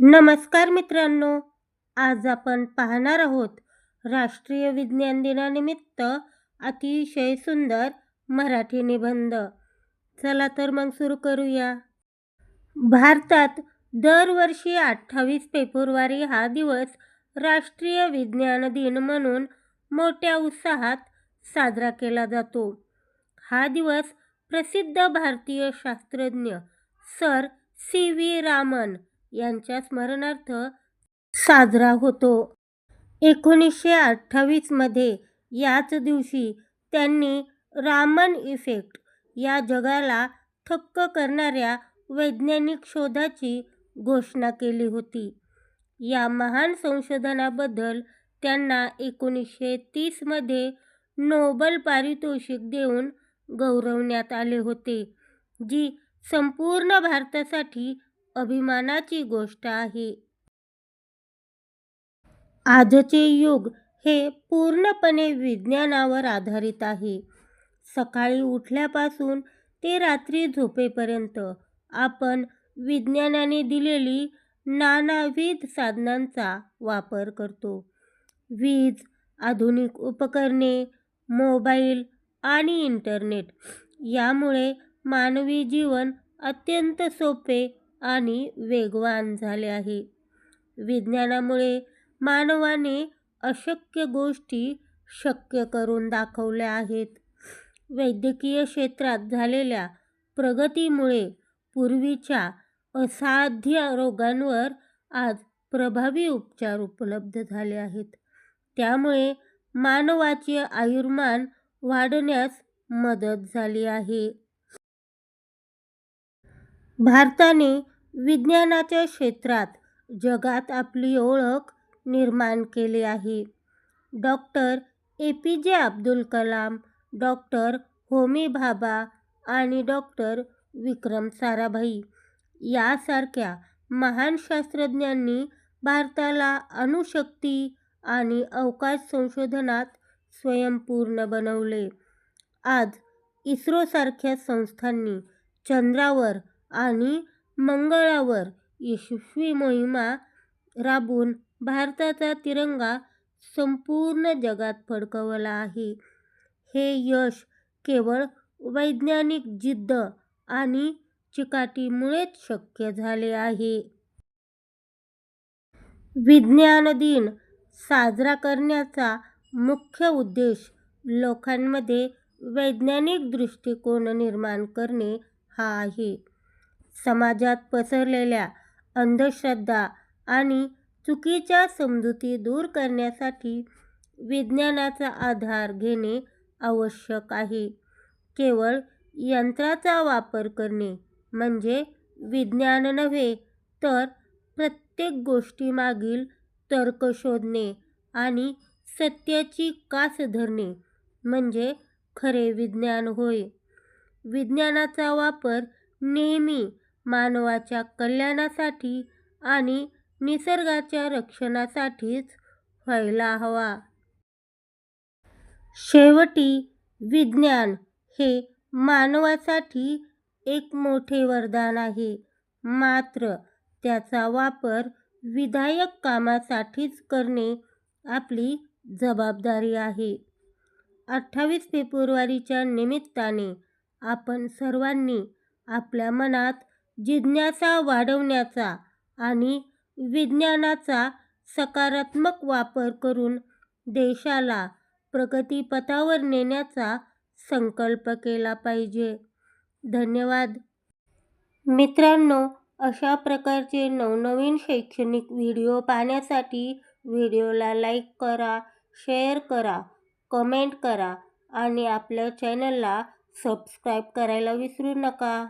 नमस्कार मित्रांनो, आज आपण पाहणार आहोत राष्ट्रीय विज्ञान दिनानिमित्त अतिशय सुंदर मराठी निबंध. चला तर मग सुरू करूया. भारतात दरवर्षी 28 फेब्रुवारी हा दिवस राष्ट्रीय विज्ञान दिन म्हणून मोठ्या उत्साहात साजरा केला जातो. हा दिवस प्रसिद्ध भारतीय शास्त्रज्ञ सर सी.व्ही. रामन यांच्या स्मरणार्थ साजरा होतो. 1928 मध्ये याच दिवशी त्यांनी रामन इफेक्ट या जगाला थक्क करणाऱ्या वैज्ञानिक शोधाची घोषणा केली होती. या महान संशोधनाबद्दल त्यांना 1930 मध्ये नोबेल पारितोषिक देऊन गौरवण्यात आले होते, जी संपूर्ण भारतासाठी अभिमानाची गोष्ट आहे. आजचे युग हे पूर्णपणे विज्ञानावर आधारित आहे. सकाळी उठल्यापासून ते रात्री झोपेपर्यंत आपण विज्ञानाने दिलेली नानाविध साधनांचा वापर करतो. वीज, आधुनिक उपकरणे, मोबाईल आणि इंटरनेट यामुळे मानवी जीवन अत्यंत सोपे आणि वेगवान झाले आहे. विज्ञानामुळे मानवाने अशक्य गोष्टी शक्य करून दाखवल्या आहेत. वैद्यकीय क्षेत्रात झालेल्या प्रगतीमुळे पूर्वीच्या असाध्य रोगांवर आज प्रभावी उपचार उपलब्ध झाले आहेत. त्यामुळे मानवाचे आयुर्मान वाढण्यास मदत झाली आहे. भारताने विज्ञानाच्या क्षेत्रात जगात आपली ओळख निर्माण केली आहे. Doctor A P J. Abdul Kalam, doctor Homi Bhabha आणि डॉक्टर विक्रम साराभाई यासारख्या महान शास्त्रज्ञांनी भारताला अणुशक्ती आणि अवकाश संशोधनात स्वयंपूर्ण बनवले. आज इस्रोसारख्या संस्थांनी चंद्रावर आणि मंगळावर यशस्वी मोहिमा राबवून भारताचा तिरंगा संपूर्ण जगात फडकवला आहे. हे यश केवळ वैज्ञानिक जिद्द आणि चिकाटीमुळेच शक्य झाले आहे. विज्ञान दिन साजरा करण्याचा मुख्य उद्देश लोकांमध्ये वैज्ञानिक दृष्टिकोन निर्माण करणे हा आहे. समाजात पसरलेल्या अंधश्रद्धा आणि चुकीच्या समजुती दूर करण्यासाठी विज्ञानाचा आधार घेणे आवश्यक आहे. केवळ यंत्राचा वापर करणे म्हणजे विज्ञान नव्हे, तर प्रत्येक गोष्टीमागील तर्क शोधणे आणि सत्याची कास धरणे म्हणजे खरे विज्ञान होय. विज्ञानाचा वापर नेहमी मानवाच्या कल्याणासाठी आणि निसर्गाच्या रक्षणासाठीच व्हायला हवा. शेवटी विज्ञान हे मानवासाठी एक मोठे वरदान आहे, मात्र त्याचा वापर विधायक कामासाठीच करणे आपली जबाबदारी आहे. 28 फेब्रुवारीच्या निमित्ताने आपण सर्वांनी आपल्या मनात जिज्ञासा वाढवण्याचा आणि विज्ञानाचा सकारात्मक वापर करून देशाला प्रगतीपथावर नेण्याचा संकल्प केला पाहिजे. धन्यवाद. मित्रांनो, अशा प्रकारचे नवनवीन शैक्षणिक व्हिडिओ पाहण्यासाठी व्हिडिओला लाईक करा, शेअर करा, कमेंट करा आणि आपल्या चॅनलला सबस्क्राईब करायला विसरू नका.